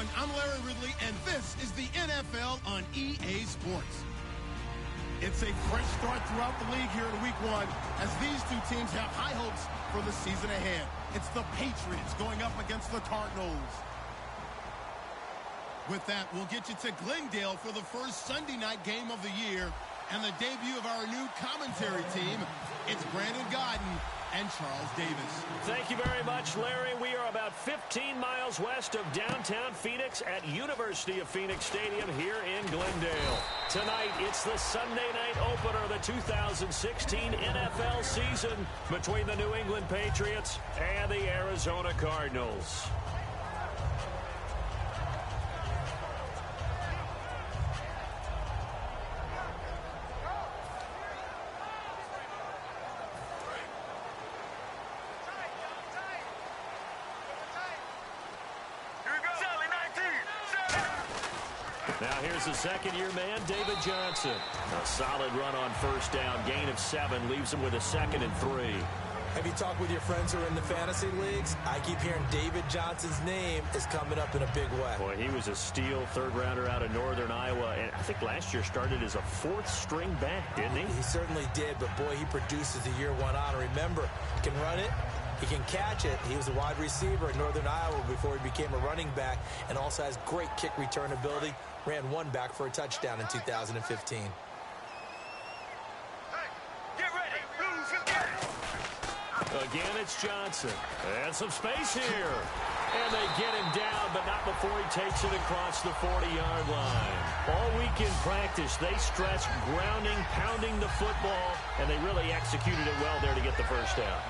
everyone. I'm Larry Ridley, and this is the NFL on EA Sports. It's a fresh start throughout the league here in Week 1 as these two teams have high hopes for the season ahead. It's the Patriots going up against the Cardinals. With that, we'll get you to Glendale for the first Sunday night game of the year and the debut of our new commentary team. It's Brandon Godden and Charles Davis. Thank you very much, Larry. We are about 15 miles west of downtown Phoenix at University of Phoenix Stadium here in Glendale. Tonight, it's the Sunday night opener of the 2016 NFL season between the New England Patriots and the Arizona Cardinals. Now here's the second-year man, David Johnson. A solid run on first down. Gain of 7 leaves him with a 2nd and 3. Have you talked with your friends who are in the fantasy leagues? I keep hearing David Johnson's name is coming up in a big way. Boy, he was a steal third-rounder out of Northern Iowa. And I think last year started as a 4th-string back, didn't he? He certainly did, but boy, he produces the year 1 on. Remember, he can run it. He can catch it. He was a wide receiver in Northern Iowa before he became a running back and also has great kick return ability. Ran 1 back for a touchdown in 2015. Hey, get ready. Blues, get it. Again, it's Johnson. And some space here. And they get him down, but not before he takes it across the 40-yard line. All week in practice, they stressed grounding, pounding the football, and they really executed it well there to get the first down.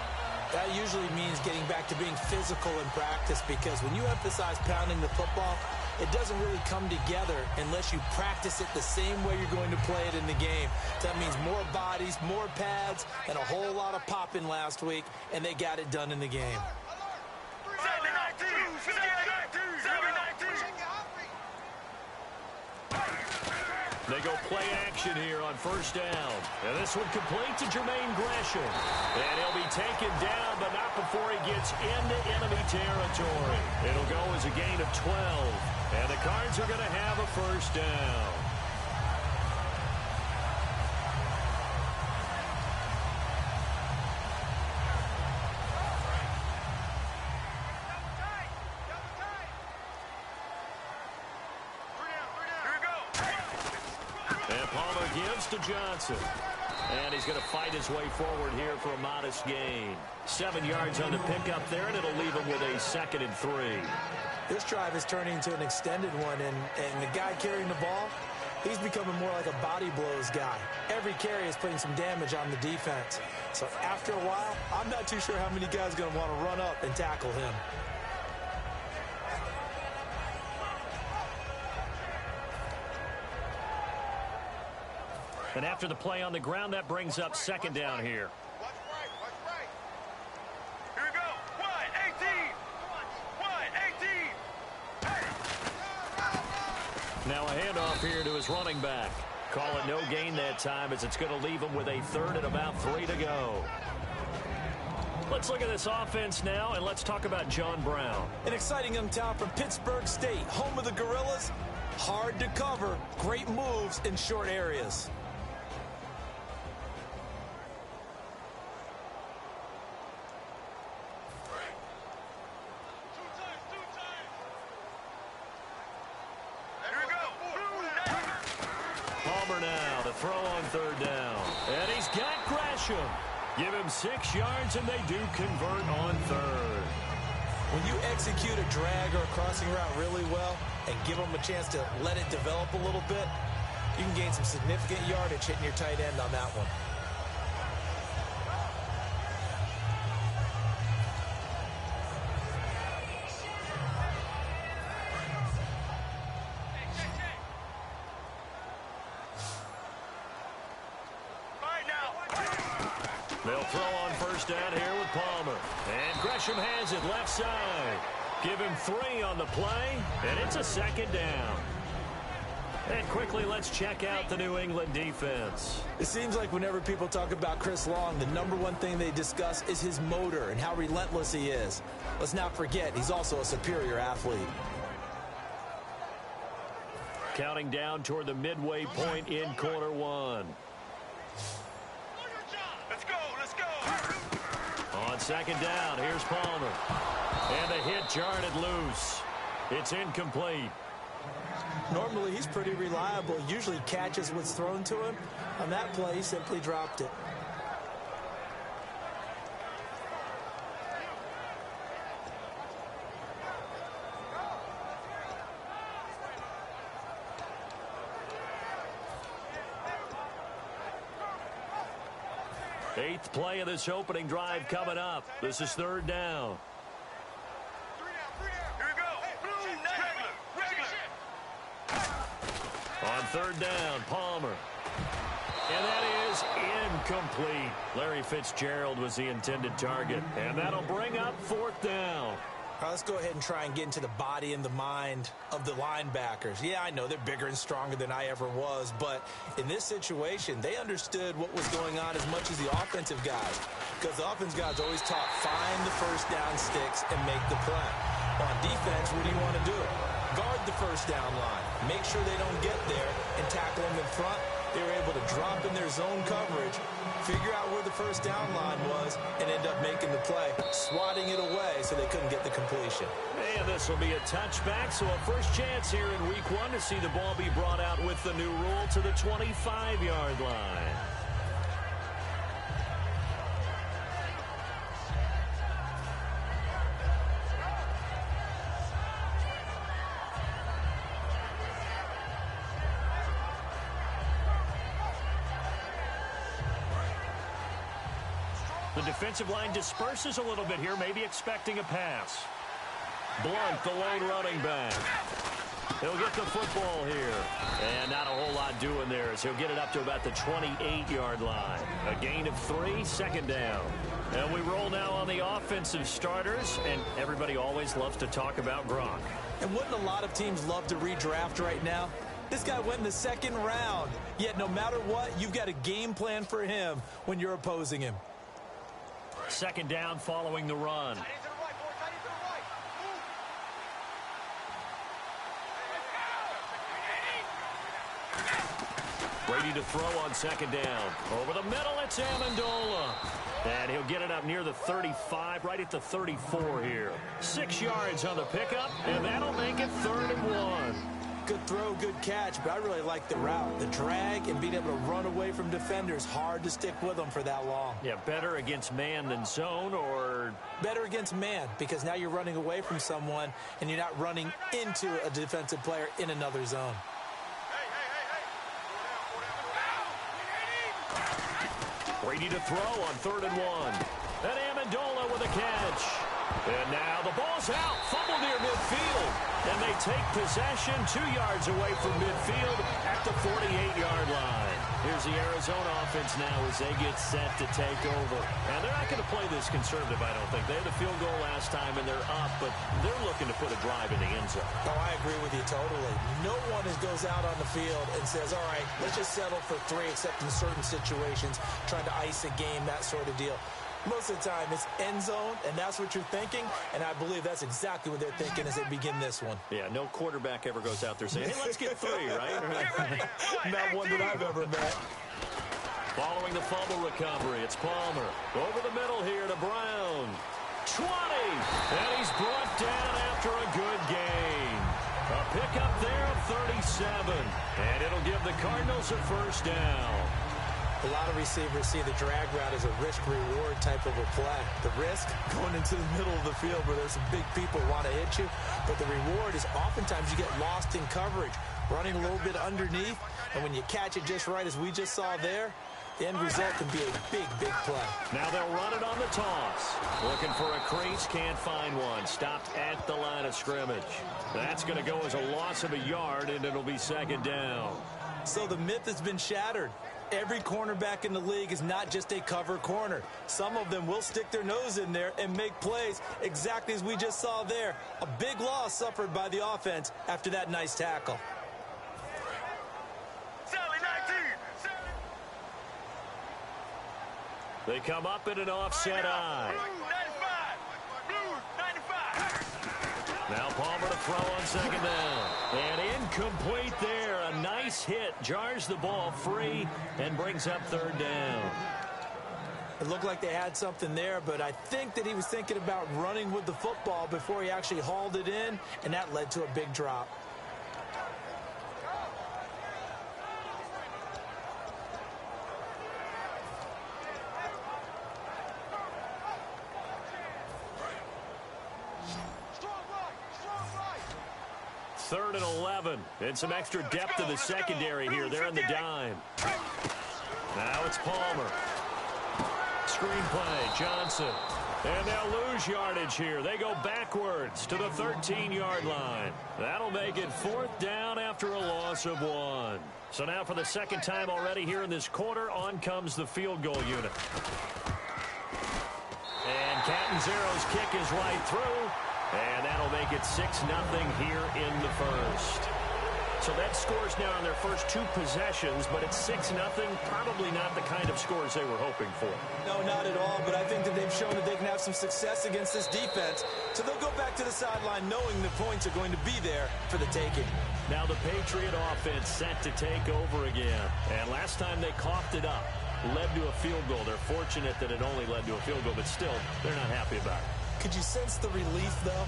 That usually means getting back to being physical in practice because when you emphasize pounding the football, it doesn't really come together unless you practice it the same way you're going to play it in the game. That means more bodies, more pads, and a whole lot of popping last week, and they got it done in the game. They go play action here on first down. And this one complete to Jermaine Gresham. And he'll be taken down, but not before he gets into enemy territory. It'll go as a gain of 12. And the Cards are going to have a first down. Gives to Johnson. And he's going to fight his way forward here for a modest gain. 7 yards on the pickup there, and it'll leave him with a 2nd and 3. This drive is turning into an extended one, and the guy carrying the ball, he's becoming more like a body blows guy. Every carry is putting some damage on the defense. So after a while, I'm not too sure how many guys are going to want to run up and tackle him. And after the play on the ground, that brings up 2nd down here. Watch right. Here we go. 18. Now a handoff here to his running back. Call it no gain that time as it's going to leave him with a 3rd and about 3 to go. Let's look at this offense now, and let's talk about John Brown. An exciting young talent from Pittsburgh State, home of the Gorillas. Hard to cover, great moves in short areas. Throw on 3rd down. And he's got Gresham. Give him 6 yards, and they do convert on 3rd. When you execute a drag or a crossing route really well and give them a chance to let it develop a little bit, you can gain some significant yardage hitting your tight end on that one. They'll throw on first down here with Palmer. And Gresham has it left side. Give him 3 on the play, and it's a 2nd down. And quickly, let's check out the New England defense. It seems like whenever people talk about Chris Long, the #1 thing they discuss is his motor and how relentless he is. Let's not forget, he's also a superior athlete. Counting down toward the midway point in quarter one. Let's go, let's go. On second down, here's Palmer. And the hit jarred loose. It's incomplete. Normally, he's pretty reliable. Usually catches what's thrown to him. On that play, he simply dropped it. Eighth play of this opening drive coming up. This is third down. Here we go. Regular. On third down, Palmer. And that is incomplete. Larry Fitzgerald was the intended target. And that'll bring up fourth down. All right, let's go ahead and try and get into the body and the mind of the linebackers. Yeah, I know they're bigger and stronger than I ever was, but in this situation, they understood what was going on as much as the offensive guys, because the offensive guys always taught find the first down sticks and make the play. On defense, what do you want to do? Guard the first down line. Make sure they don't get there and tackle them in front. They were able to drop in their zone coverage, figure out where the first down line was, and end up making the play, swatting it away so they couldn't get the completion. And this will be a touchback, so a first chance here in week one to see the ball be brought out with the new rule to the 25-yard line. The defensive line disperses a little bit here, maybe expecting a pass. Blunt, the lone running back. He'll get the football here. And not a whole lot doing there as he'll get it up to about the 28-yard line. A gain of 3, second down. And we roll now on the offensive starters, and everybody always loves to talk about Gronk. And wouldn't a lot of teams love to redraft right now? This guy went in the second round. Yet no matter what, you've got a game plan for him when you're opposing him. Second down following the run. Brady to throw on second down. Over the middle, it's Amendola. And he'll get it up near the 35, right at the 34 here. 6 yards on the pickup, and that'll make it 3rd and 1. Good throw, good catch, but I really like the route. The drag and being able to run away from defenders, hard to stick with them for that long. Yeah, better against man than zone, or? Better against man, because now you're running away from someone and you're not running into a defensive player in another zone. Brady to throw on 3rd and 1. And Amendola with a catch. And now the ball's out. Fumble near midfield. And they take possession 2 yards away from midfield at the 48-yard line. Here's the Arizona offense now as they get set to take over. And they're not going to play this conservative, I don't think. They had a field goal last time, and they're up, but they're looking to put a drive in the end zone. Oh, I agree with you totally. No one goes out on the field and says, all right, let's just settle for 3, except in certain situations, trying to ice a game, that sort of deal. Most of the time, it's end zone, and that's what you're thinking, and I believe that's exactly what they're thinking as they begin this one. Yeah, no quarterback ever goes out there saying, hey, let's get 3, right? Not one that I've ever met. Following the fumble recovery, it's Palmer. Over the middle here to Brown. 20! And he's brought down after a good gain. A pickup there of 37. And it'll give the Cardinals a first down. A lot of receivers see the drag route as a risk-reward type of a play. The risk, going into the middle of the field where there's some big people who want to hit you. But the reward is oftentimes you get lost in coverage, running a little bit underneath. And when you catch it just right, as we just saw there, the end result can be a big, big play. Now they'll run it on the toss. Looking for a crease, can't find one. Stopped at the line of scrimmage. That's going to go as a loss of a yard, and it'll be second down. So the myth has been shattered. Every cornerback in the league is not just a cover corner. Some of them will stick their nose in there and make plays exactly as we just saw there. A big loss suffered by the offense after that nice tackle. They come up in an offset eye. Now Palmer to throw on second down. And incomplete there. base hit jars the ball free and brings up third down. It looked like they had something there, but I think that he was thinking about running with the football before he actually hauled it in, and that led to a big drop. Third and 11. And some extra depth to the secondary here. They're in the dime. Now it's Palmer. Screenplay, Johnson. And they'll lose yardage here. They go backwards to the 13-yard line. That'll make it fourth down after a loss of 1. So now for the second time already here in this quarter, on comes the field goal unit. And Catanzaro's kick is right through. And that'll make it 6-0 here in the first. So that scores now on their first 2 possessions, but it's 6-0. Probably not the kind of scores they were hoping for. No, not at all, but I think that they've shown that they can have some success against this defense. So they'll go back to the sideline knowing the points are going to be there for the taking. Now the Patriot offense set to take over again. And last time they coughed it up, led to a field goal. They're fortunate that it only led to a field goal, but still, they're not happy about it. Could you sense the relief, though,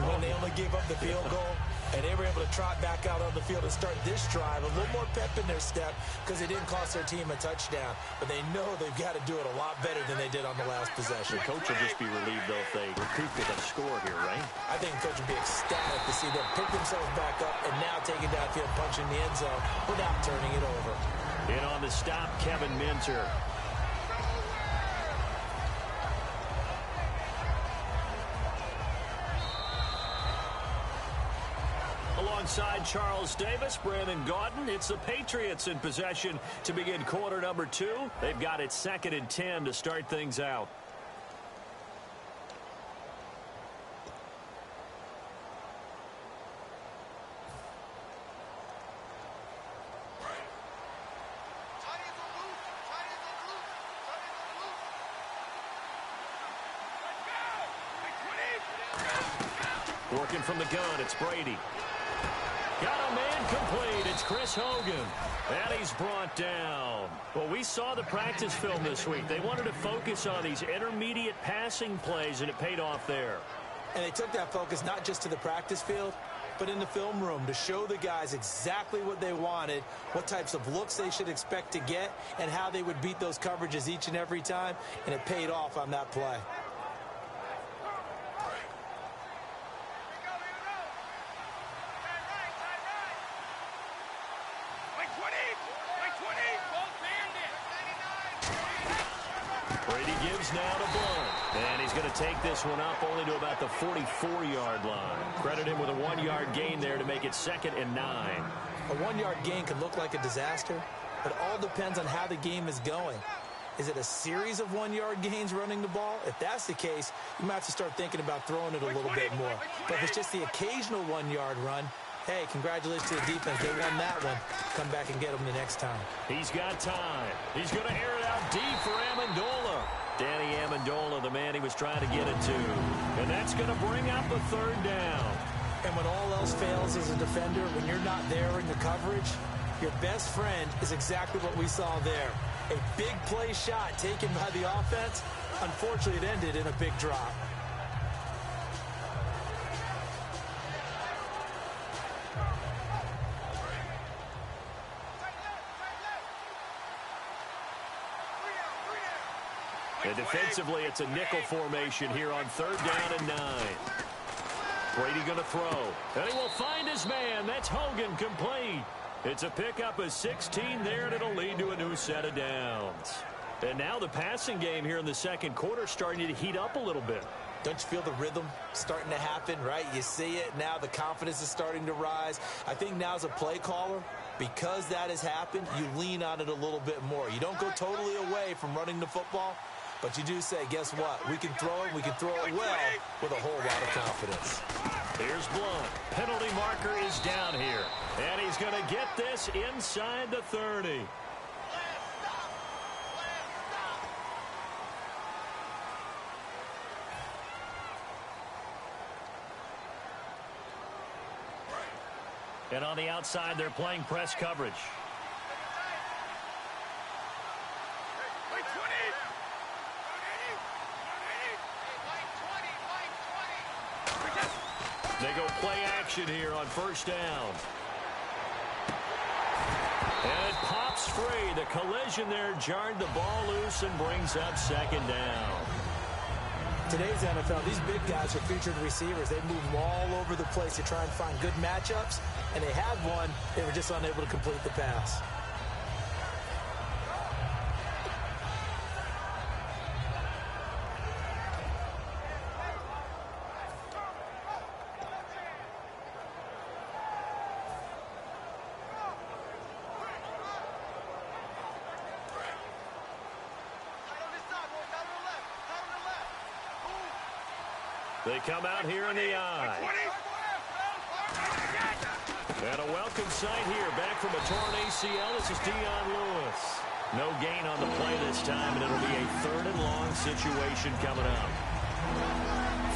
when they only gave up the field goal? And they were able to trot back out on the field and start this drive. A little more pep in their step because it didn't cost their team a touchdown. But they know they've got to do it a lot better than they did on the last possession. The coach will just be relieved, though, if they recoup with a score here, right? I think the coach would be ecstatic to see them pick themselves back up and now take it downfield, punching the end zone without turning it over. In on the stop, Kevin Minter. Alongside Charles Davis, Brandon Gaudin, it's the Patriots in possession to begin quarter number 2. They've got it 2nd and 10 to start things out. Working from the gun, it's Brady. Got a man complete. It's Chris Hogan. And he's brought down. Well, we saw the practice film this week. They wanted to focus on these intermediate passing plays, and it paid off there. And they took that focus not just to the practice field, but in the film room to show the guys exactly what they wanted, what types of looks they should expect to get, and how they would beat those coverages each and every time. And it paid off on that play. Now to Blunt. And he's going to take this one up only to about the 44-yard line. Credit him with a 1-yard gain there to make it 2nd and 9. A 1-yard gain could look like a disaster, but it all depends on how the game is going. Is it a series of 1-yard gains running the ball? If that's the case, you might have to start thinking about throwing it a little bit more. But if it's just the occasional 1-yard run, hey, congratulations to the defense. They won that one. Come back and get them the next time. He's got time. He's going to air it out deep for Amendola. Danny Amendola, the man he was trying to get it to. And that's going to bring up a 3rd down. And when all else fails as a defender, when you're not there in the coverage, your best friend is exactly what we saw there. A big play shot taken by the offense. Unfortunately, it ended in a big drop. And defensively, it's a nickel formation here on 3rd down and 9. Brady going to throw. And he will find his man. That's Hogan complete. It's a pickup of 16 there, and it'll lead to a new set of downs. And now the passing game here in the second quarter starting to heat up a little bit. Don't you feel the rhythm starting to happen, right? You see it now. The confidence is starting to rise. I think now as a play caller, because that has happened, you lean on it a little bit more. You don't go totally away from running the football, but you do say, guess what? We can throw it. We can throw it well with a whole lot of confidence. Here's Blunt. Penalty marker is down here. And he's going to get this inside the 30. And on the outside, they're playing press coverage. They go play action here on first down. And it pops free. The collision there jarred the ball loose and brings up second down. Today's NFL, these big guys are featured receivers. They move all over the place to try and find good matchups, and they had one. They were just unable to complete the pass. They come out here in the eye. And a welcome sight here. Back from a torn ACL, this is Dion Lewis. No gain on the play this time, and it'll be a 3rd and long situation coming up.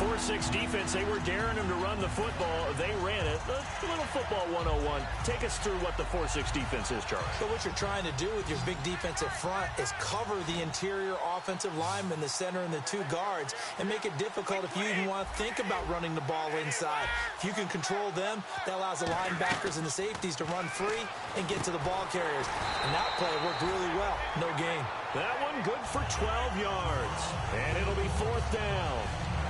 4-6 defense, they were daring him to run the football. They ran it. A little football 101. Take us through what the 4-6 defense is, Charles. So what you're trying to do with your big defensive front is cover the interior offensive lineman, the center, and the 2 guards, and make it difficult if you even want to think about running the ball inside. If you can control them, that allows the linebackers and the safeties to run free and get to the ball carriers. And that play worked really well. No gain. That one good for 12 yards. And it'll be 4th down.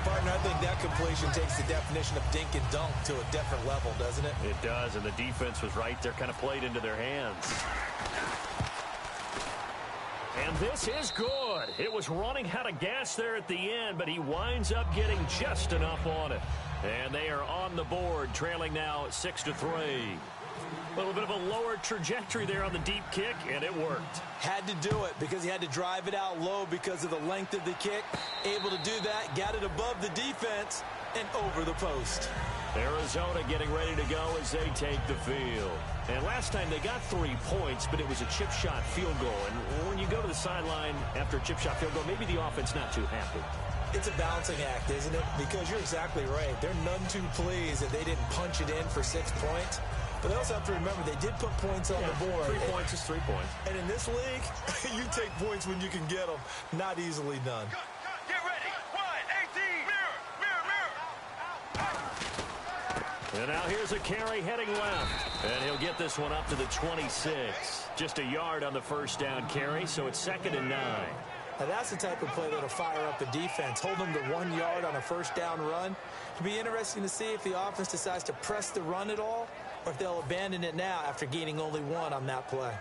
Partner, I think that completion takes the definition of dink and dunk to a different level, doesn't it? It does, and the defense was right there, kind of played into their hands. And this is good. It was running out of gas there at the end, but he winds up getting just enough on it. And they are on the board, trailing now 6-3. A little bit of a lower trajectory there on the deep kick, and it worked. Had to do it because he had to drive it out low because of the length of the kick. Able to do that, got it above the defense and over the post. Arizona getting ready to go as they take the field. And last time they got 3 points, but it was a chip shot field goal. And when you go to the sideline after a chip shot field goal, maybe the offense not too happy. It's a balancing act, isn't it? Because you're exactly right. They're none too pleased that they didn't punch it in for 6 points. But they also have to remember they did put points on the board. 3 points is 3 points. And in this league, you take points when you can get them. Not easily done. Get ready. 1, 18. Mirror. And now here's a carry heading left. And he'll get this one up to the 26. Just a yard on the first down carry, so it's 2nd and 9. Now that's the type of play that'll fire up the defense. Hold them to 1 yard on a first down run. It'll be interesting to see if the offense decides to press the run at all, or if they'll abandon it now after gaining only 1 on that play.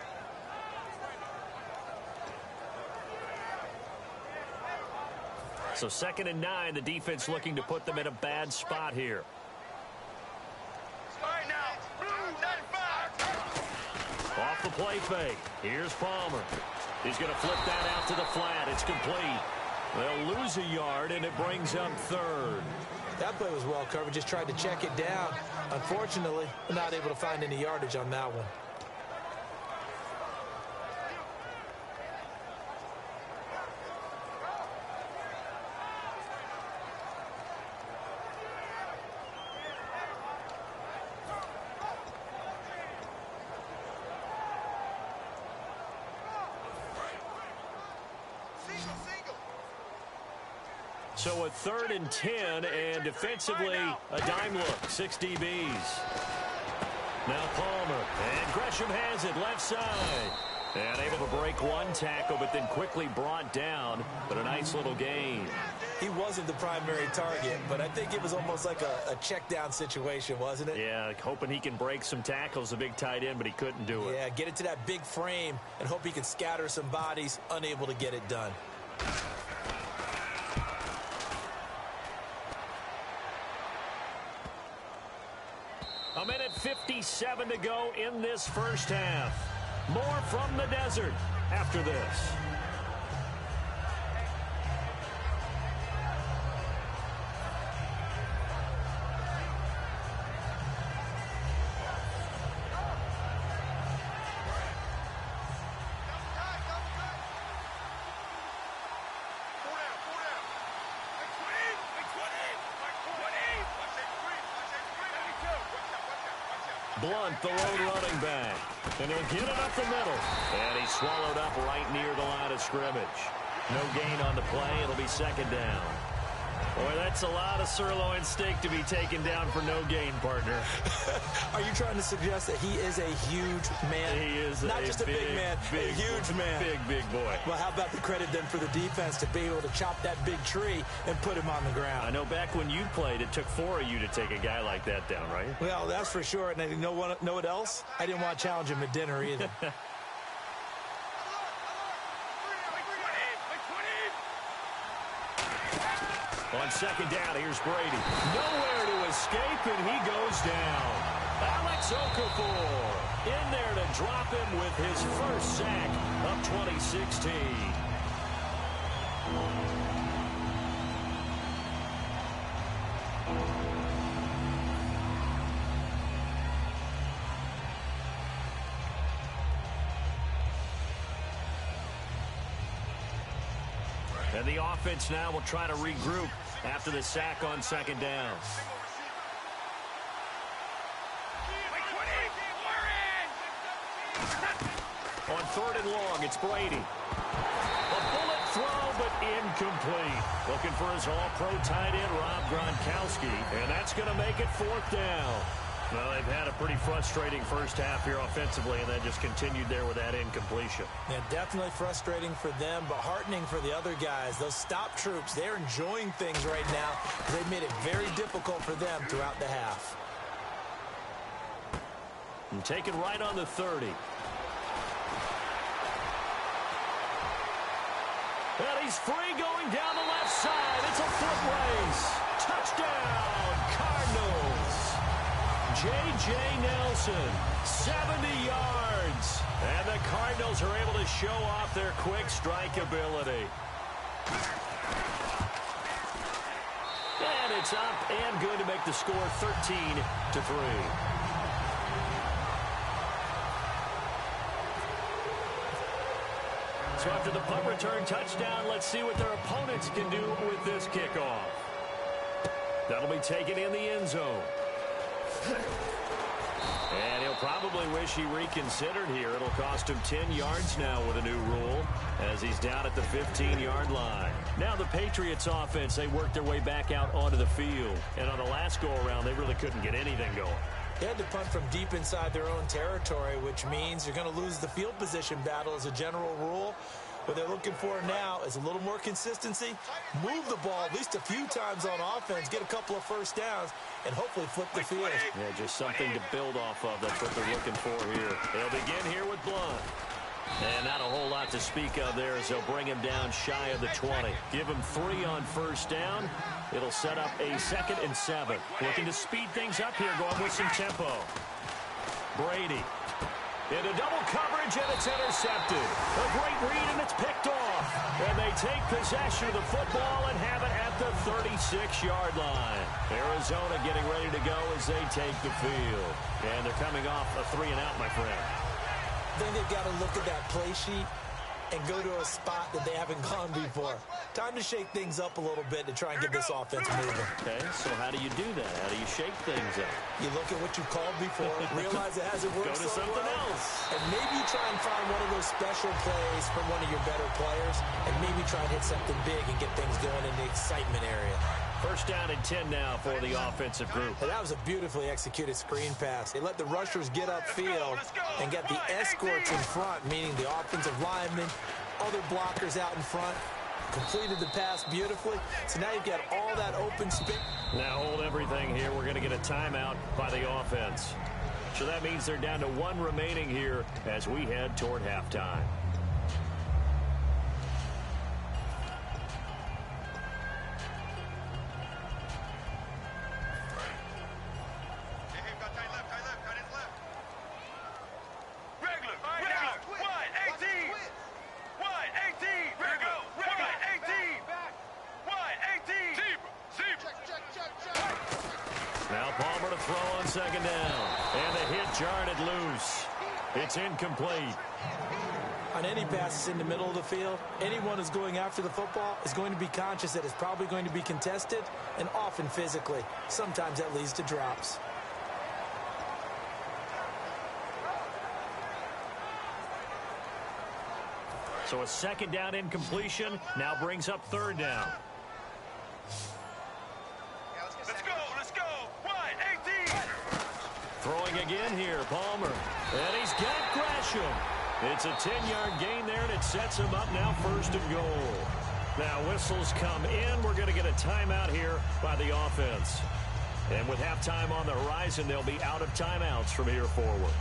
So 2nd and 9, the defense looking to put them in a bad spot here. All right now. 95. Off the play fake. Here's Palmer. He's going to flip that out to the flat. It's complete. They'll lose a yard, and it brings up 3rd. That play was well covered. Just tried to check it down. Unfortunately, not able to find any yardage on that one. So a 3rd and 10, and defensively, a dime look. 6 DBs. Now Palmer, and Gresham has it left side. And able to break 1 tackle, but then quickly brought down. But a nice little gain. He wasn't the primary target, but I think it was almost like a check down situation, wasn't it? Yeah, hoping he can break some tackles, a big tight end, but he couldn't do it. Yeah, get it to that big frame and hope he can scatter some bodies, unable to get it done. A minute 57 to go in this first half. More from the desert after this. Blunt, the lone running back. And he'll get it up the middle. And he's swallowed up right near the line of scrimmage. No gain on the play. It'll be second down. Boy, that's a lot of sirloin steak to be taken down for no gain, partner. Are you trying to suggest that he is a huge man? He is not just a big man, a huge man. Big boy. Well, how about the credit then for the defense to be able to chop that big tree and put him on the ground? I know back when you played, it took 4 of you to take a guy like that down, right? Well, that's for sure. And know what else? I didn't want to challenge him at dinner either. On second down, here's Brady. Nowhere to escape, and he goes down. Alex Okafor in there to drop him with his first sack of 2016. And the offense now will try to regroup after the sack on second down. On third and long, it's Brady. A bullet throw, but incomplete. Looking for his all-pro tight end, Rob Gronkowski. And that's going to make it fourth down. Well, they've had a pretty frustrating first half here offensively, and then just continued there with that incompletion. Yeah, definitely frustrating for them, but heartening for the other guys. Those stop troops, they're enjoying things right now. They've made it very difficult for them throughout the half. And taken right on the 30. And he's free going down the left side. It's a foot race. Touchdown, Cardinals. J.J. Nelson, 70 yards. And the Cardinals are able to show off their quick strike ability. And it's up and good to make the score 13-3. So after the punt return touchdown, let's see what their opponents can do with this kickoff. That'll be taken in the end zone. And he'll probably wish he reconsidered here. It'll cost him 10 yards now with a new rule as he's down at the 15-yard line. Now the Patriots offense, they worked their way back out onto the field. And on the last go-around, they really couldn't get anything going. They had to punt from deep inside their own territory, which means you're going to lose the field position battle as a general rule. What they're looking for now is a little more consistency, move the ball at least a few times on offense, get a couple of first downs, and hopefully flip the field. Yeah, just something to build off of. That's what they're looking for here. They'll begin here with Blunt. And not a whole lot to speak of there as they'll bring him down shy of the 20. Give him 3 on first down. It'll set up a 2nd and 7. Looking to speed things up here, going with some tempo. Brady. Into double coverage, and it's intercepted. A great read, and it's picked off. And they take possession of the football and have it at the 36-yard line. Arizona getting ready to go as they take the field. And they're coming off a 3-and-out, my friend. I think they've got to look at that play sheet and go to a spot that they haven't gone before. Time to shake things up a little bit to try and get this offense moving. Okay, so how do you do that? How do you shake things up? You look at what you called before, realize it hasn't worked so well. Go to something else. And maybe you try and find one of those special plays from one of your better players, and maybe try and hit something big and get things going in the excitement area. First down and 10 now for the offensive group. And that was a beautifully executed screen pass. They let the rushers get upfield and get the escorts in front, meaning the offensive linemen, other blockers out in front. Completed the pass beautifully. So now you've got all that open space. Now hold everything here. We're going to get a timeout by the offense. So that means they're down to 1 remaining here as we head toward halftime. Second down, and the hit jarred it loose. It's incomplete. On any passes in the middle of the field, anyone who's going after the football is going to be conscious that it's probably going to be contested, and often physically. Sometimes that leads to drops. So a second down incompletion now brings up third down. Let's go. 1-18. Throwing again here, Palmer. And he's got Gresham. It's a 10-yard gain there, and it sets him up now first and goal. Now whistles come in. We're going to get a timeout here by the offense. And with halftime on the horizon, they'll be out of timeouts from here forward.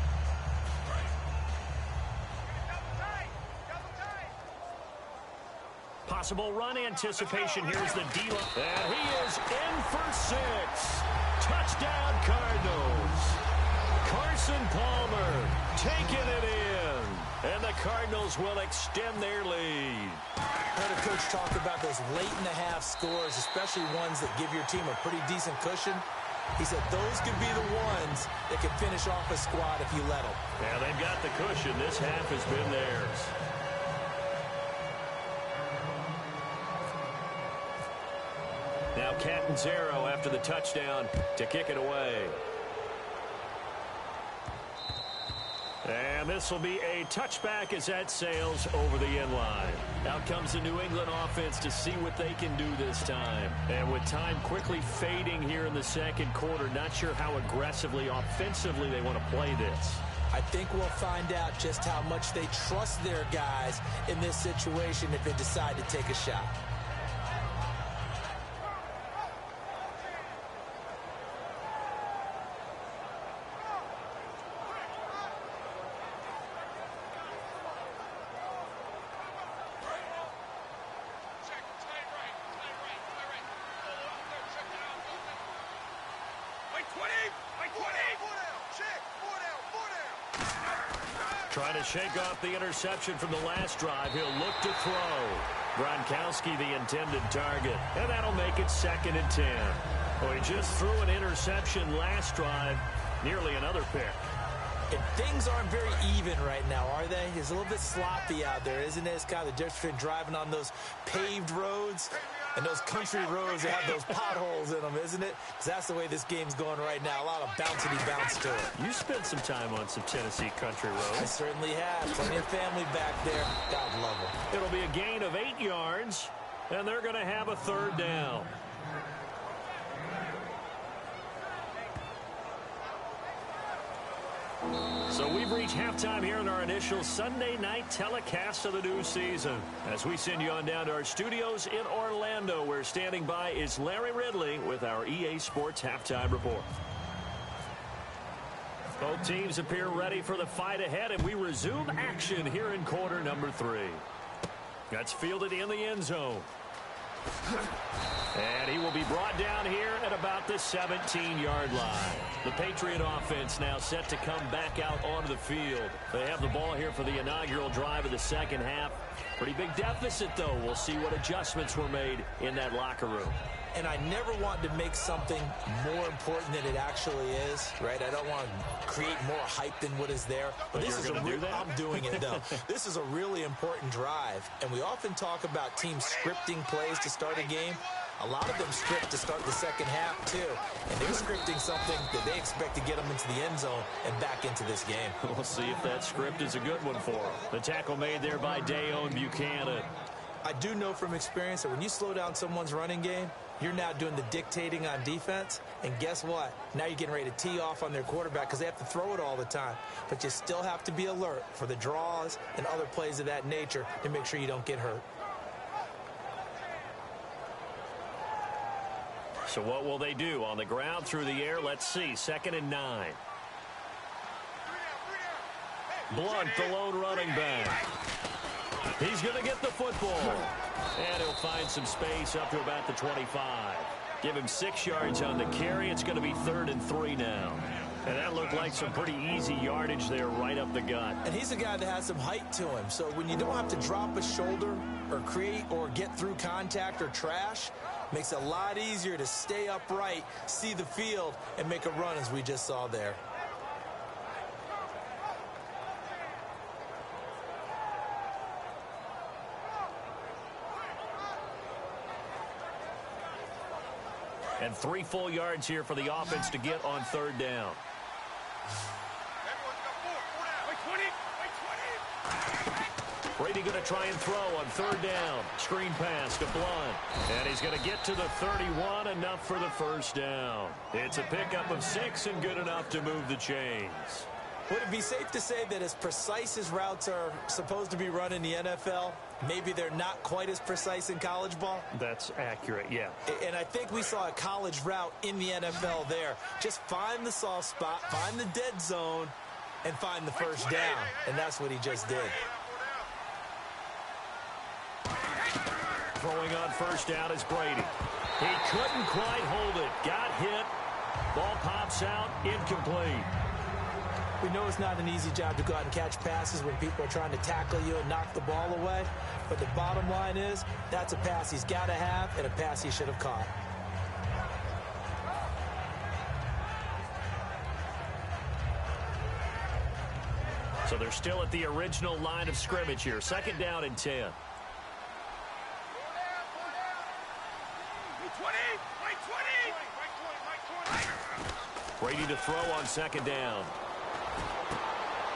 Possible run anticipation. Here's the D-line. And he is in for 6. Touchdown, Cardinals. Carson Palmer taking it in. And the Cardinals will extend their lead. I heard a coach talk about those late-in-the-half scores, especially ones that give your team a pretty decent cushion. He said those could be the ones that can finish off a squad if you let them. Yeah, they've got the cushion. This half has been theirs. Now Catanzaro after the touchdown to kick it away. And this will be a touchback as that sails over the end line. Out comes the New England offense to see what they can do this time. And with time quickly fading here in the second quarter, not sure how aggressively, offensively they want to play this. I think we'll find out just how much they trust their guys in this situation if they decide to take a shot. Trying to shake off the interception from the last drive. He'll look to throw. Gronkowski the intended target. And that'll make it 2nd and 10. Well, he just threw an interception last drive. Nearly another pick. And things aren't very even right now, are they? It's a little bit sloppy out there, isn't it? It's kind of the difference between driving on those paved roads and those country roads that have those potholes in them, isn't it? Because that's the way this game's going right now. A lot of bouncy bounce to it. You spent some time on some Tennessee country roads. I certainly have. Plenty of family back there. God love them. It'll be a gain of 8 yards, and they're going to have a third down. So we've reached halftime here in our initial Sunday night telecast of the new season. As we send you on down to our studios in Orlando, where standing by is Larry Ridley with our EA Sports Halftime Report. Both teams appear ready for the fight ahead, and we resume action here in quarter number 3. That's fielded in the end zone. And he will be brought down here at about the 17-yard line. The Patriot offense now set to come back out onto the field. They have the ball here for the inaugural drive of the second half. Pretty big deficit, though. We'll see what adjustments were made in that locker room. And I never want to make something more important than it actually is, right? I don't want to create more hype than what is there. But this is I'm doing it, though. This is a really important drive. And we often talk about teams scripting plays to start a game. A lot of them script to start the second half, too. And they're scripting something that they expect to get them into the end zone and back into this game. We'll see if that script is a good one for them. The tackle made there by Dayon Buchanan. I do know from experience that when you slow down someone's running game, you're now doing the dictating on defense. And guess what? Now you're getting ready to tee off on their quarterback because they have to throw it all the time. But you still have to be alert for the draws and other plays of that nature to make sure you don't get hurt. So what will they do? On the ground, through the air, let's see. 2nd and 9. Blunt, the lone running back. He's going to get the football. And he'll find some space up to about the 25. Give him 6 yards on the carry. It's going to be 3rd and 3 now. And that looked like some pretty easy yardage there right up the gut. And he's a guy that has some height to him. So when you don't have to drop a shoulder or create or get through contact or trash, makes it a lot easier to stay upright, see the field, and make a run as we just saw there. And 3 full yards here for the offense to get on 3rd down. Brady he going to try and throw on third down? Screen pass to Blunt. And he's going to get to the 31, enough for the first down. It's a pickup of 6 and good enough to move the chains. Would it be safe to say that as precise as routes are supposed to be run in the NFL, maybe they're not quite as precise in college ball? That's accurate, yeah. And I think we saw a college route in the NFL there. Just find the soft spot, find the dead zone, and find the first down. And that's what he just did. Throwing on first down is Brady. He couldn't quite hold it. Got hit. Ball pops out, incomplete. We know it's not an easy job to go out and catch passes when people are trying to tackle you and knock the ball away. But the bottom line is, that's a pass he's got to have and a pass he should have caught. So they're still at the original line of scrimmage here. Second down and 10. Brady to throw on second down.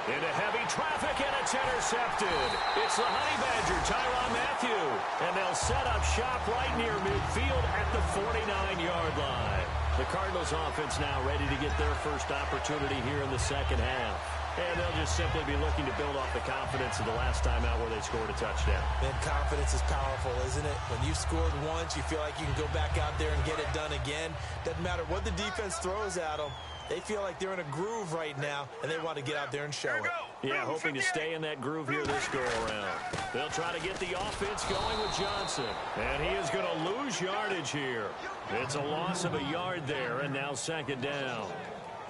Into heavy traffic, and it's intercepted. It's the Honey Badger, Tyrann Mathieu. And they'll set up shop right near midfield at the 49-yard line. The Cardinals offense now ready to get their first opportunity here in the second half. And they'll just simply be looking to build off the confidence of the last time out where they scored a touchdown. Man, confidence is powerful, isn't it? When you've scored once, you feel like you can go back out there and get it done again. Doesn't matter what the defense throws at them. They feel like they're in a groove right now, and they want to get out there and show it. Yeah, hoping to stay in that groove here this go-around. They'll try to get the offense going with Johnson. And he is going to lose yardage here. It's a loss of a yard there, and now second down.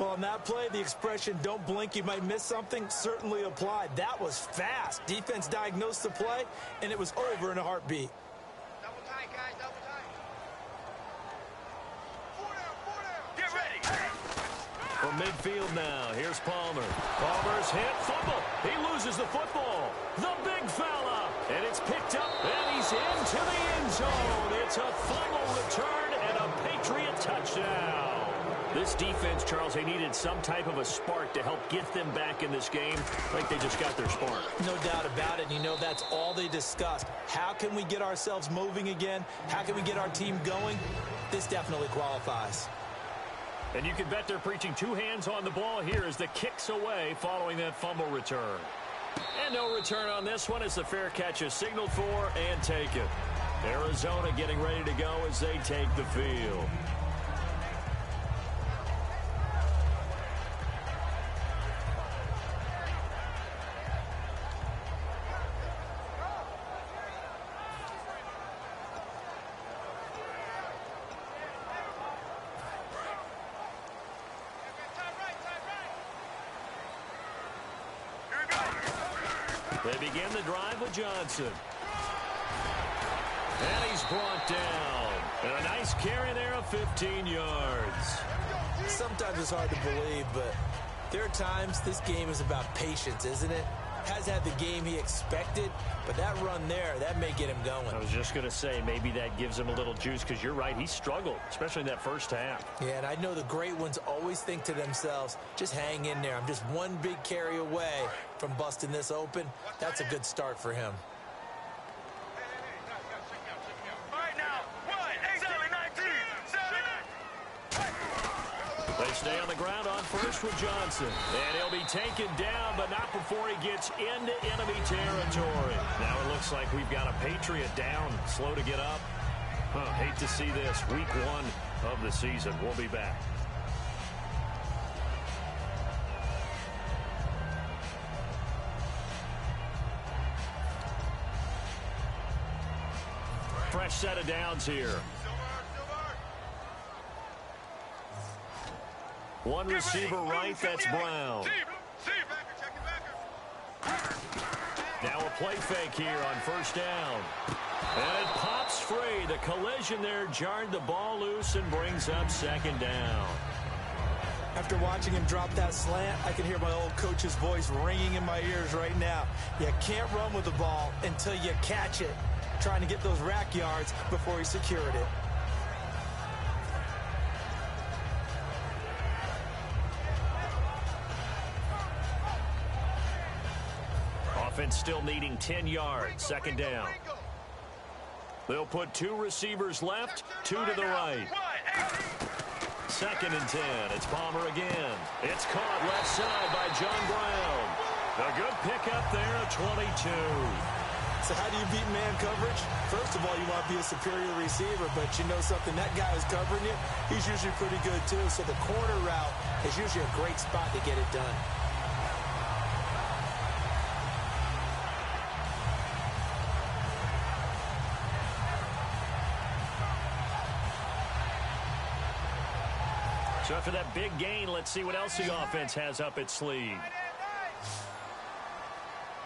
Well, on that play, the expression, don't blink, you might miss something, certainly applied. That was fast. Defense diagnosed the play, and it was over in a heartbeat. Double tight, guys, double tight. Four down. Get ready. From midfield now, here's Palmer. Palmer's hit, fumble. He loses the football. The big fella. And it's picked up, and he's into the end zone. It's a fumble return and a Patriot touchdown. This defense, Charles, they needed some type of a spark to help get them back in this game, like they just got their spark. No doubt about it. You know, that's all they discussed. How can we get ourselves moving again? How can we get our team going? This definitely qualifies. And you can bet they're preaching two hands on the ball here as the kick's away following that fumble return. And no return on this one as the fair catch is signaled for and taken. Arizona getting ready to go as they take the field. They begin the drive with Johnson. And he's brought down. And a nice carry there of 15 yards. Sometimes it's hard to believe, but there are times this game is about patience, isn't it? Has had the game he expected, but that run there, that may get him going. I was just going to say, maybe that gives him a little juice, because you're right, he struggled, especially in that first half. Yeah, and I know the great ones always think to themselves, just hang in there. I'm just one big carry away from busting this open. That's a good start for him. All right, now. 1, 8, 7, 19, 7. They stay on the ground on first with Johnson. And he'll be taken down, but not before he gets into enemy territory. Now it looks like we've got a Patriot down, slow to get up. Hate to see this. Week 1 of the season. We'll be back. Fresh set of downs here. One receiver right, that's Brown. Now a play fake here on first down. And it pops free. The collision there jarred the ball loose and brings up second down. After watching him drop that slant, I can hear my old coach's voice ringing in my ears right now. You can't run with the ball until you catch it. Trying to get those rack yards before he secured it. Offense still needing 10 yards. Second down. They'll put 2 receivers left, 2 to the right. Second and 10. It's Palmer again. It's caught left side by John Brown. A good pickup there at 22. So how do you beat man coverage? First of all, you want to be a superior receiver, but you know something, that guy who's covering you, he's usually pretty good too. So the corner route is usually a great spot to get it done. So after that big gain, let's see what else the offense has up its sleeve.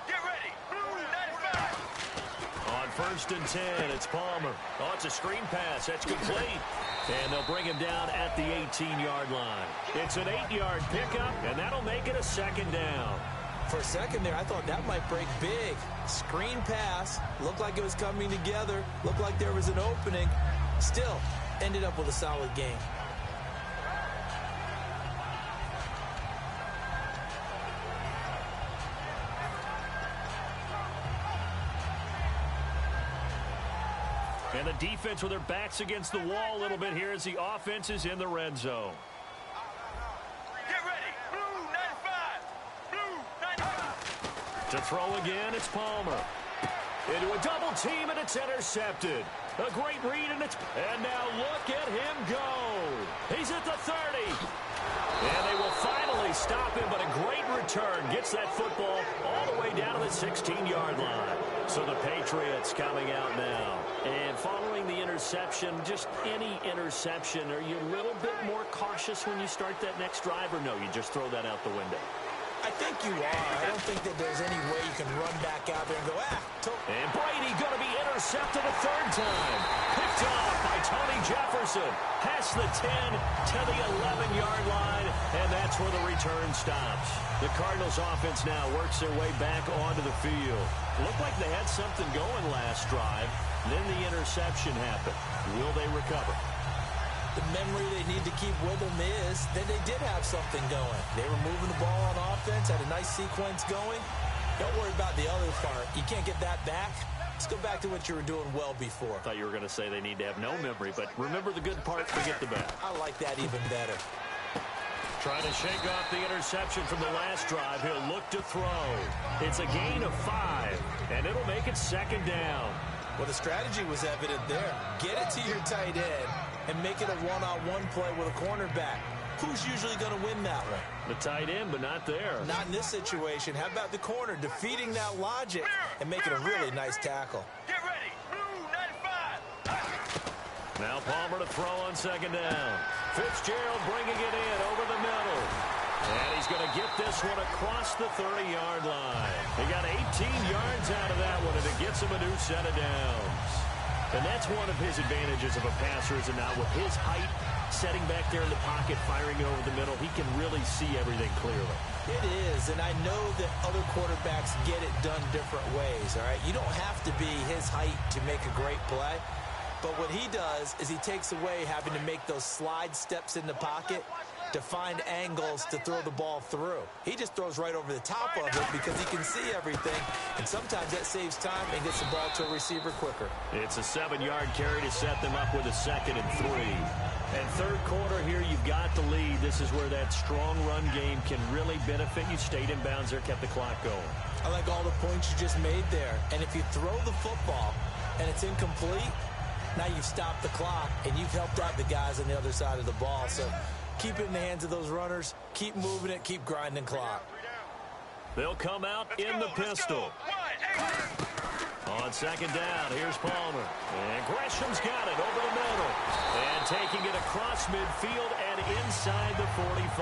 Get ready. Blue 95. On first and 10, it's Palmer. Oh, it's a screen pass. That's complete. And they'll bring him down at the 18-yard line. It's an 8-yard pickup, and that'll make it a second down. For a second there, I thought that might break big. Screen pass. Looked like it was coming together. Looked like there was an opening. Still, ended up with a solid game. And the defense with their backs against the wall a little bit here as the offense is in the red zone. Get ready. Blue 95. Blue 95. To throw again, it's Palmer. Into a double team, and it's intercepted. A great read, and now look at him go. He's at the 30. And they will finally stop him, but a great return. Gets that football all the way down to the 16-yard line. So the Patriots coming out now. And following the interception, just any interception, are you a little bit more cautious when you start that next drive, or no, you just throw that out the window? I think you are. I don't think that there's any way you can run back out there and go, And Brady going to be intercepted a third time. Picked off by Tony Jefferson. Past the 10 to the 11-yard line, and that's where the return stops. The Cardinals offense now works their way back onto the field. Looked like they had something going last drive. Then the interception happened. Will they recover? The memory they need to keep with them is that they did have something going. They were moving the ball on offense, had a nice sequence going. Don't worry about the other part. You can't get that back. Let's go back to what you were doing well before. I thought you were going to say they need to have no memory, but remember the good part, forget the bad. I like that even better. Trying to shake off the interception from the last drive. He'll look to throw. It's a gain of 5, and it'll make it second down. Well, the strategy was evident there. Get it to your tight end and make it a one-on-one play with a cornerback. Who's usually going to win that one? The tight end, but not there. Not in this situation. How about the corner defeating that logic and making a really nice tackle? Get ready. Blue 95. Now Palmer to throw on second down. Fitzgerald bringing it in over the middle. And he's going to get this one across the 30-yard line. He got 18 yards out of that one, and it gets him a new set of downs. And that's one of his advantages of a passer, is now with his height, setting back there in the pocket, firing it over the middle, he can really see everything clearly. It is, and I know that other quarterbacks get it done different ways, all right? You don't have to be his height to make a great play, but what he does is he takes away having to make those slide steps in the pocket to find angles to throw the ball through. He just throws right over the top of it because he can see everything, and sometimes that saves time and gets the ball to a receiver quicker. It's a 7-yard carry to set them up with a 2nd and 3. And third quarter here, you've got the lead. This is where that strong run game can really benefit you. Stayed in bounds there, kept the clock going. I like all the points you just made there. And if you throw the football and it's incomplete, now you've stopped the clock and you've helped out the guys on the other side of the ball. So keep it in the hands of those runners. Keep moving it. Keep grinding clock. They'll come out in the pistol. On second down, here's Palmer. And Gresham's got it over the middle. And taking it across midfield and inside the 45.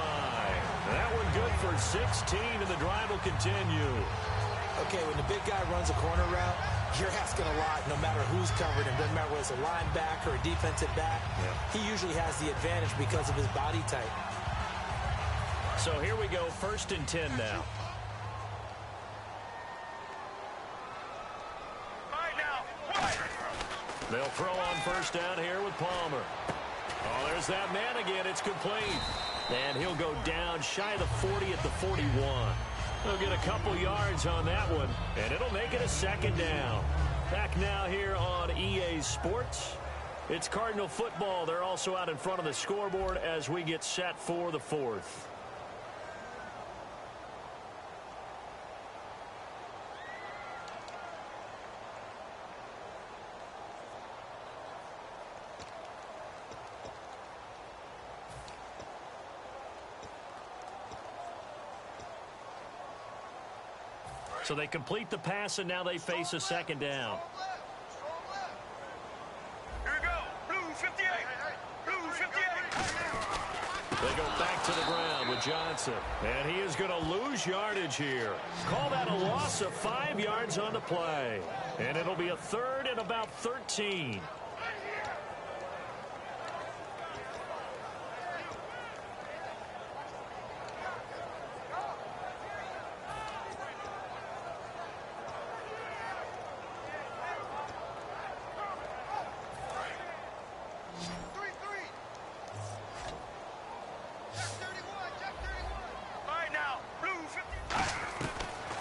That one good for 16, and the drive will continue. Okay, when the big guy runs a corner route, you're asking a lot no matter who's covered him. Doesn't matter whether it's a linebacker or a defensive back. Yeah. He usually has the advantage because of his body type. So here we go, 1st and 10 now. They'll throw on first down here with Palmer. Oh, there's that man again. It's complete. And he'll go down shy of the 40 at the 41. He'll get a couple yards on that one, and it'll make it a second down. Back now here on EA Sports. It's Cardinal football. They're also out in front of the scoreboard as we get set for the fourth. So they complete the pass, and now they face a second down. Here we go. Blue 58. Blue 58. They go back to the ground with Johnson. And he is going to lose yardage here. Call that a loss of 5 yards on the play. And it'll be a third and about 13.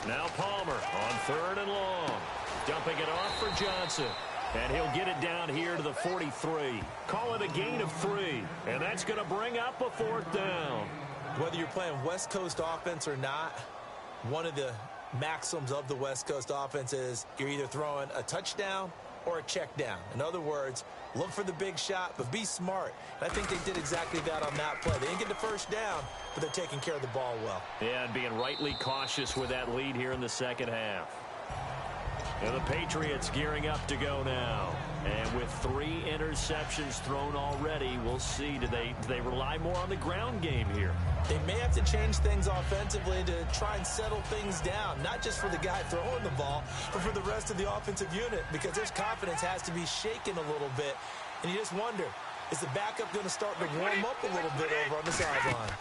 Now Palmer on third and long. Dumping it off for Johnson. And he'll get it down here to the 43. Call it a gain of 3. And that's going to bring up a fourth down. Whether you're playing West Coast offense or not, one of the maxims of the West Coast offense is you're either throwing a touchdown or a check down. In other words, look for the big shot, but be smart. And I think they did exactly that on that play. They didn't get the first down, but they're taking care of the ball well. Yeah, and being rightly cautious with that lead here in the second half. And the Patriots gearing up to go now. And with 3 interceptions thrown already, we'll see. Do they rely more on the ground game here? They may have to change things offensively to try and settle things down, not just for the guy throwing the ball, but for the rest of the offensive unit, because their confidence has to be shaken a little bit. And you just wonder, is the backup going to start to warm up a little bit over on the sideline?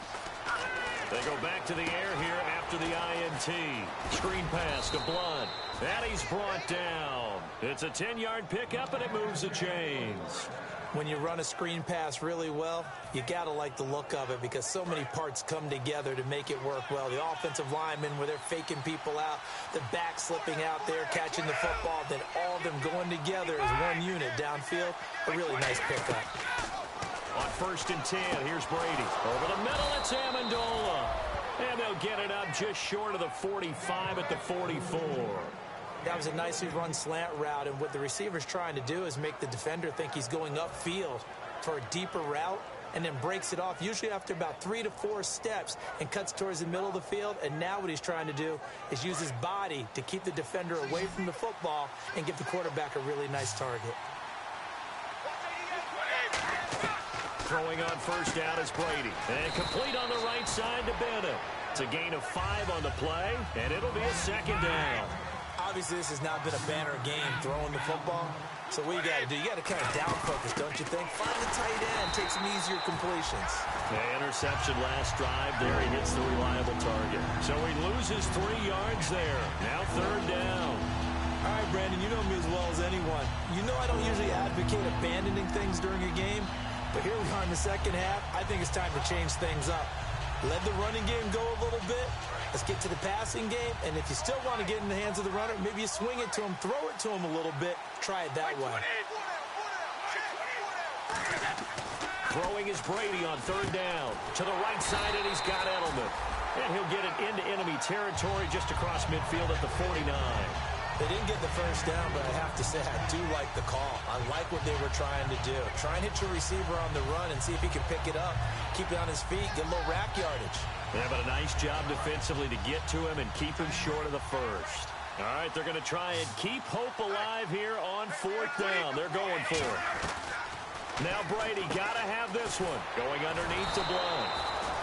They go back to the air here after the INT. Screen pass to Blunt. And he's brought down. It's a 10-yard pickup, and it moves the chains. When you run a screen pass really well, you got to like the look of it because so many parts come together to make it work well. The offensive linemen, where they're faking people out, the back slipping out there, catching the football, then all of them going together as one unit downfield. A really nice pickup. On 1st and 10, here's Brady. Over the middle, it's Amendola. And they'll get it up just short of the 45 at the 44. That was a nicely run slant route, and what the receiver's trying to do is make the defender think he's going upfield for a deeper route and then breaks it off, usually after about 3 to 4 steps, and cuts towards the middle of the field. And now what he's trying to do is use his body to keep the defender away from the football and give the quarterback a really nice target. Throwing on 1st down is Brady. And complete on the right side to Bennett. It's a gain of 5 on the play, and it'll be a second down. Obviously, this has not been a banner game throwing the football. So what you got to do, you got to kind of down focus, don't you think? Find the tight end, take some easier completions. Yeah, interception last drive there. He hits the reliable target. So he loses 3 yards there. Now 3rd down. All right, Brandon, you know me as well as anyone. You know I don't usually advocate abandoning things during a game. But here we are in the second half. I think it's time to change things up. Let the running game go a little bit. Let's get to the passing game. And if you still want to get in the hands of the runner, maybe you swing it to him, throw it to him a little bit. Try it that way. Throwing is Brady on 3rd down. To the right side, and he's got Edelman. And he'll get it into enemy territory just across midfield at the 49. They didn't get the first down, but I have to say I do like the call. I like what they were trying to do. Try and hit your receiver on the run and see if he can pick it up, keep it on his feet, get a little rack yardage. Yeah, but a nice job defensively to get to him and keep him short of the first. All right, they're going to try and keep hope alive here on 4th down. They're going for it. Now Brady got to have this one. Going underneath to Blunt.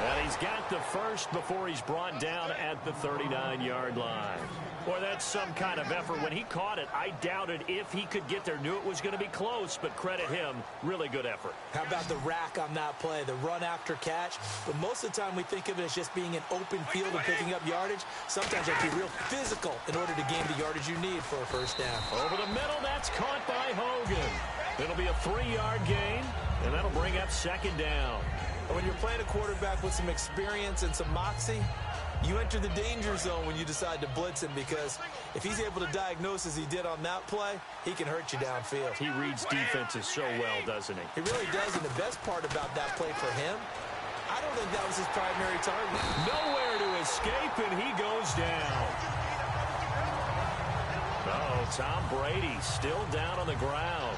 And he's got the first before he's brought down at the 39-yard line. Boy, that's some kind of effort. When he caught it, I doubted if he could get there. Knew it was going to be close, but credit him. Really good effort. How about the rack on that play, the run after catch? But most of the time we think of it as just being an open field and picking up yardage. Sometimes you have to be real physical in order to gain the yardage you need for a first down. Over the middle, that's caught by Hogan. It'll be a 3-yard gain, and that'll bring up 2nd down. When you're playing a quarterback with some experience and some moxie, You enter the danger zone when you decide to blitz him, because if he's able to diagnose as he did on that play, he can hurt you downfield. He reads defenses so well, doesn't he? He really does, and the best part about that play for him, I don't think that was his primary target. Nowhere to escape, and he goes down. Uh-oh, Tom Brady still down on the ground.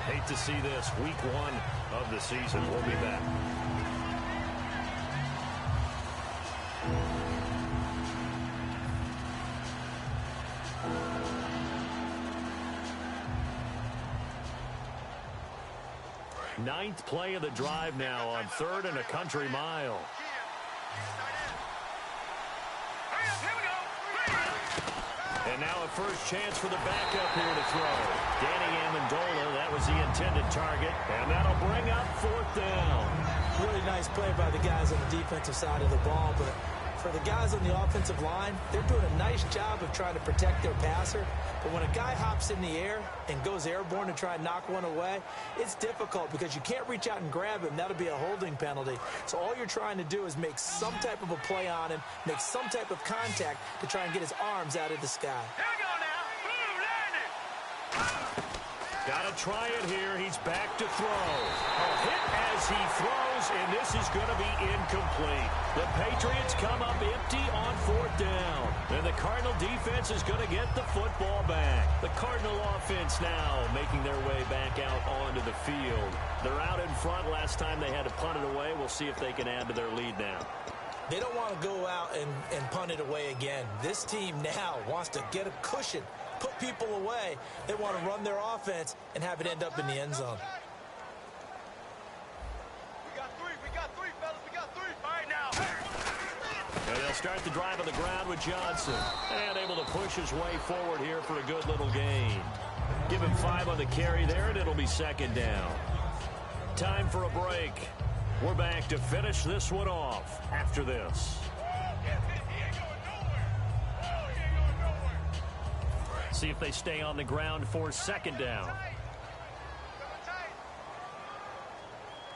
Hate to see this. Week 1 of the season. We'll be back. Ninth play of the drive now on 3rd and a country mile. And now a first chance for the backup here to throw. Danny Amendola, that was the intended target, and that'll bring up 4th down. Really nice play by the guys on the defensive side of the ball, but for the guys on the offensive line, they're doing a nice job of trying to protect their passer. But when a guy hops in the air and goes airborne to try and knock one away, it's difficult because you can't reach out and grab him. That'll be a holding penalty. So all you're trying to do is make some type of a play on him, make some type of contact to try and get his arms out of the sky. Here we go now. Got to try it here. He's back to throw. A hit as he throws, and this is going to be incomplete. The Patriots come up empty on 4th down. And the Cardinal defense is going to get the football back. The Cardinal offense now making their way back out onto the field. They're out in front. Last time they had to punt it away. We'll see if they can add to their lead now. They don't want to go out and punt it away again. This team now wants to get a cushion, put people away. They want to run their offense and have it end up in the end zone. We got three, fellas. We got three. All right, now. And they'll start the drive on the ground with Johnson. And able to push his way forward here for a good little gain. Give him 5 on the carry there, and it'll be 2nd down. Time for a break. We're back to finish this one off after this. See if they stay on the ground for 2nd down. All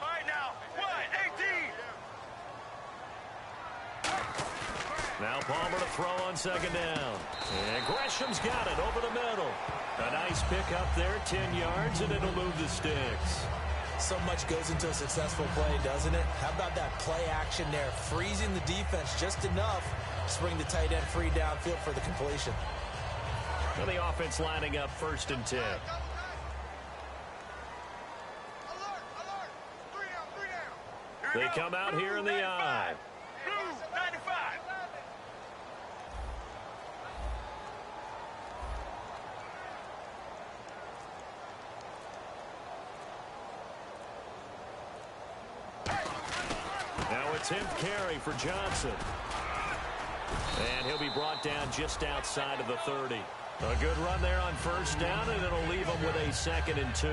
right, now. 18. Now Palmer to throw on 2nd down. And Gresham's got it over the middle. A nice pick up there, 10 yards, and it'll move the sticks. So much goes into a successful play, doesn't it? How about that play action there? Freezing the defense just enough to bring the tight end free downfield for the completion. And the offense lining up 1st and 10. Alert. 3 down. They come out here in the eye. Blue 95. Now a 10th carry for Johnson. And he'll be brought down just outside of the 30. A good run there on 1st down, and it'll leave them with a 2nd and 2.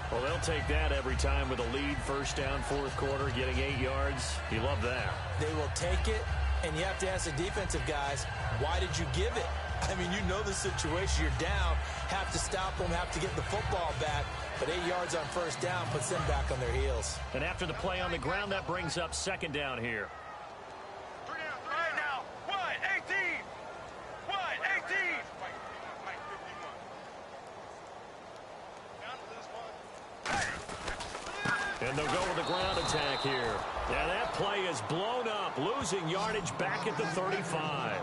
Well, they'll take that every time with a lead. 1st down, 4th quarter, getting 8 yards. You love that. They will take it, and you have to ask the defensive guys, why did you give it? I mean, you know the situation. You're down, have to stop them, have to get the football back. But 8 yards on 1st down puts them back on their heels. And after the play on the ground, that brings up 2nd down here. 3 down. All right, now. 18. 18. And they'll go with the ground attack here. Yeah, that play is blown up, losing yardage back at the 35.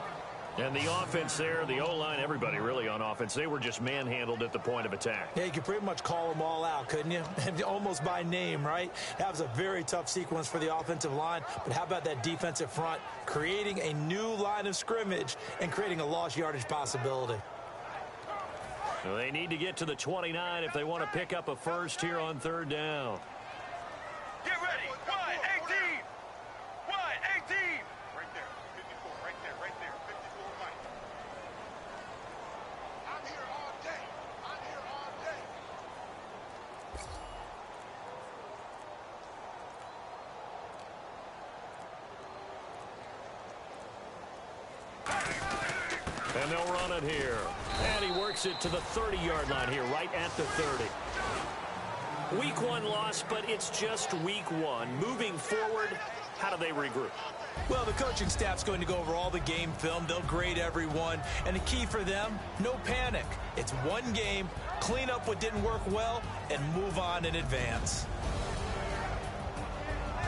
And the offense there, the O-line, everybody really on offense, they were just manhandled at the point of attack. Yeah, you could pretty much call them all out, couldn't you? Almost by name, right? That was a very tough sequence for the offensive line. But how about that defensive front creating a new line of scrimmage and creating a lost yardage possibility? Well, they need to get to the 29 if they want to pick up a first here on 3rd down. Get ready. 18. 18. Right there. 54. Right there. 54 Mike. I'm here all day. And they'll run it here. And he works it to the 30-yard line here, right at the 30. Week 1 loss, but it's just week 1. Moving forward, how do they regroup? Well, the coaching staff's going to go over all the game film. They'll grade everyone. And the key for them, no panic. It's one game, clean up what didn't work well, and move on in advance.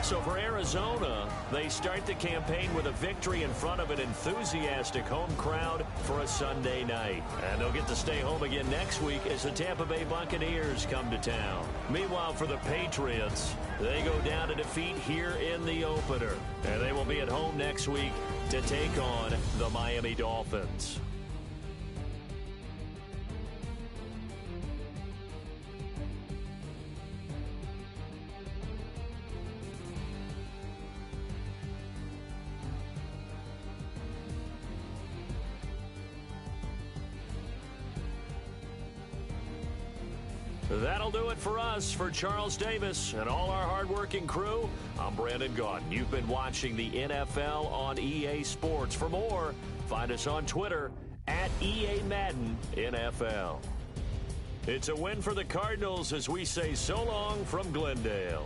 So for Arizona, they start the campaign with a victory in front of an enthusiastic home crowd for a Sunday night. And they'll get to stay home again next week as the Tampa Bay Buccaneers come to town. Meanwhile, for the Patriots, they go down to defeat here in the opener. And they will be at home next week to take on the Miami Dolphins. That'll do it for us. For Charles Davis and all our hardworking crew, I'm Brandon Gaudin. You've been watching the NFL on EA Sports. For more, find us on Twitter at EA Madden NFL. It's a win for the Cardinals as we say so long from Glendale.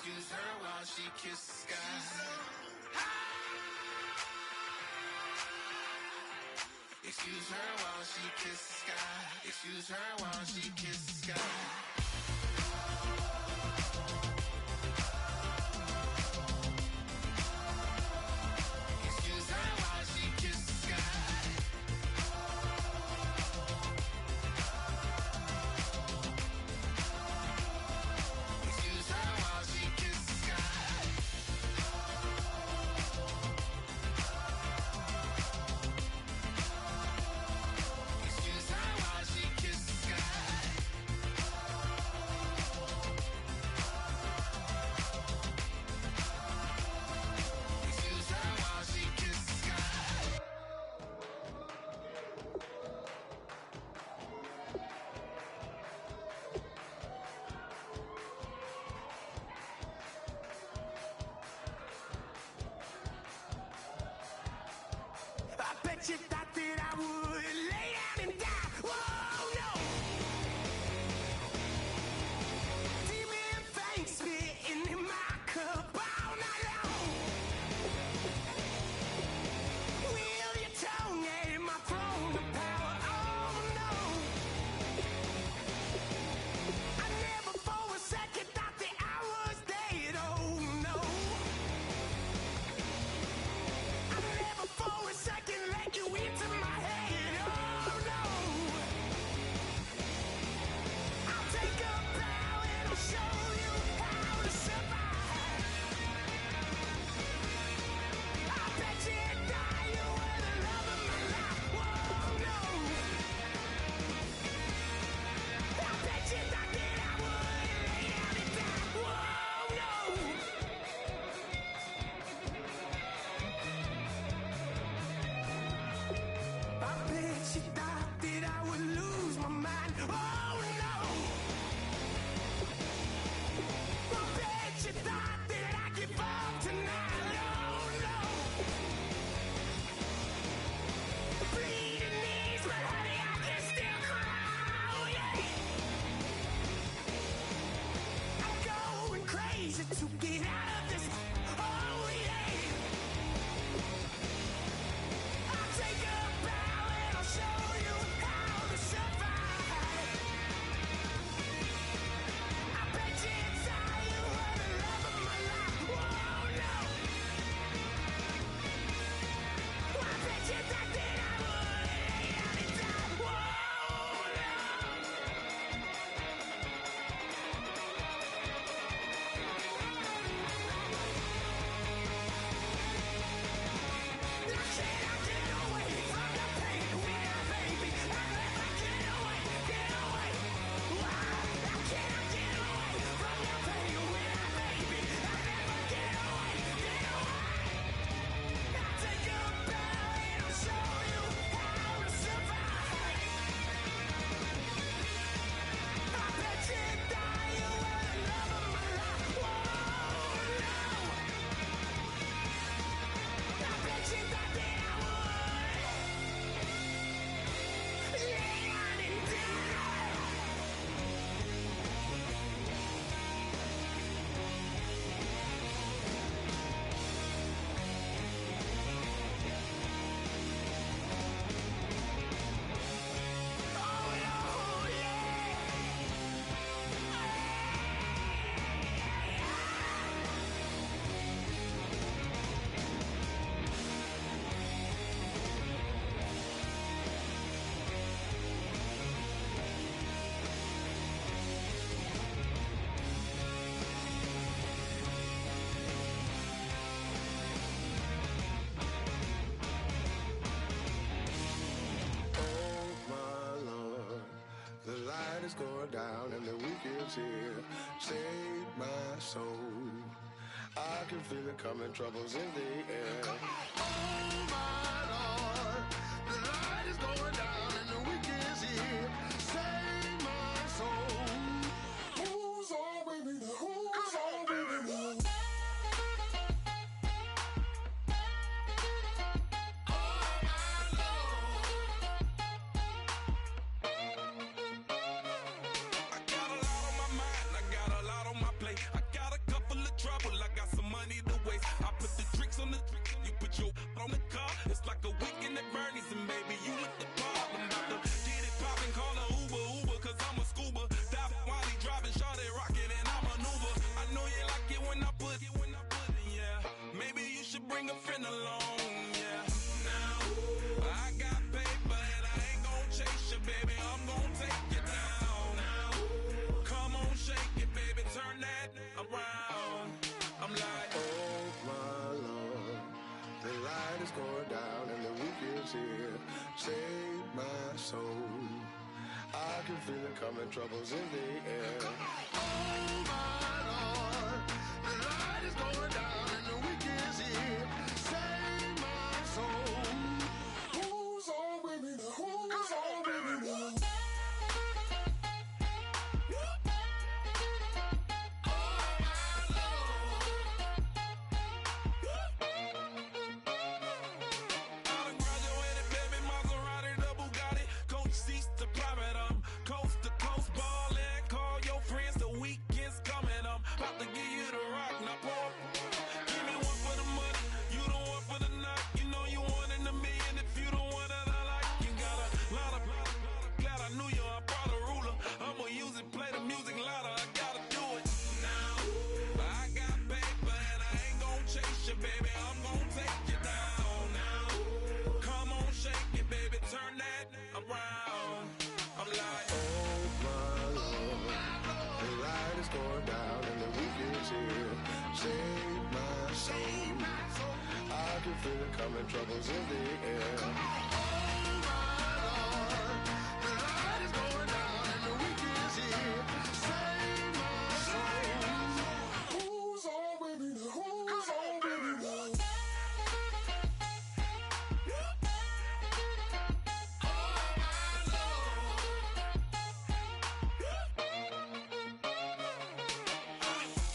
Excuse her while she kisses the sky. Excuse her while she kisses the sky. Excuse her while she kisses the sky. Excuse her while she kisses the sky. Excuse her while she kisses the sky. Excuse her while she kisses the sky. Excuse her while she kisses the sky. I bet you thought that I would lay down and die. Whoa, no. Demon things spitting in my cup all night long. Wheel your tongue at my throne of power. Oh, no. I never for a second thought that I was dead. Oh, no. I never for a second let you into my head. Oh no. I'll take a bow and I'll show you how to survive. I bet you die, you were the love of my life. Whoa no. I bet you thought that I would lay down and die. Whoa no. I bet you thought that I would lose my mind. Oh no! I bet you thought that I'd give up tonight. Oh no! Bleeding knees, but honey, I can still cry. Oh yeah! I'm going crazy to get out of this. Oh yeah! I'll take a bow and I'll show you how to survive. I bet you inside you were the love of my life. Whoa, no. I bet you thought that I would lay down and die. Whoa, no. Now can I get away from the pain with a baby? I'll never get away. Why? Now can I get away from the pain with a baby? I'll never get away. I'll take a bow and I'll show you how to survive. I bet you die, you were the love of my life. Whoa, no. I bet you thought that I would lay down and die. Oh no, yeah. Oh my Lord, the light is going down and the week is here. Save my soul. I can feel it coming, troubles in the air. Oh my Lord, the light is going down and the week is here. Save my soul. Who's all with me? Who's all with me? I got a lot on my mind, I got a lot on my plate. I got a couple of bring a friend along, yeah. Now, I got paper and I ain't gon' chase you, baby. I'm gon' take you down. Now, come on, shake it, baby. Turn that around. I'm like, Oh my Lord, the light is going down and the week is here. Save my soul. I can feel it coming, troubles in the air. Oh my Lord, the light is going down and the week is here. Save my soul. Who's on with me now? Who's on with me now? Feel it coming, troubles in the air. Oh my Lord, the light is going down and the week is here. Save my soul. Who's on with me now? Who's on with me now?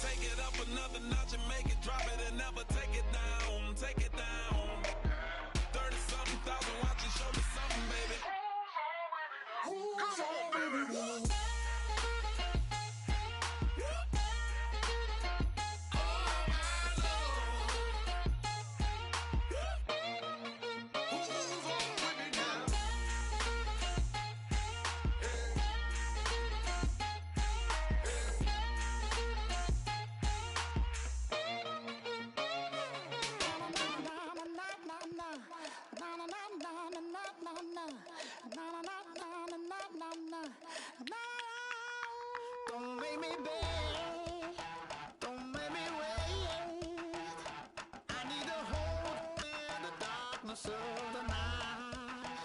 take it up another notch and make it drop it and never take it down. Take it down. 30-something thousand watching, show me something, baby. Who's on with me now? Don't make me beg, don't make me wait. I need to hold in the darkness of the night.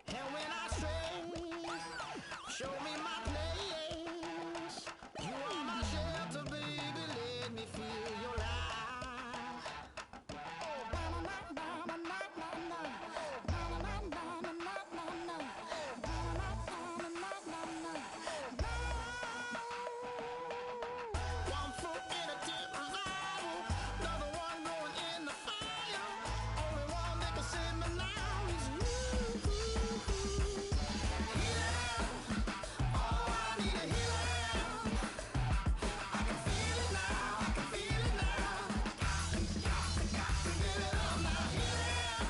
And when I stray, show me my place. You are my shelter, baby, let me feel your light. Oh, na-na-na-na-na-na-na. Na-na-na-na-na-na-na. One foot in a deep revival, another one going in the fire. Only one that can save me now is you. Healer, oh, I need a healer. I can feel it now, I can feel it now. Got to get it up now, healer.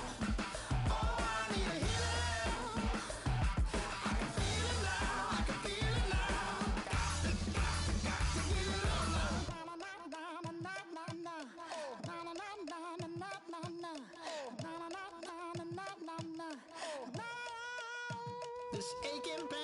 Oh, I need a healer. I can feel it now, I can feel it now. This aching pain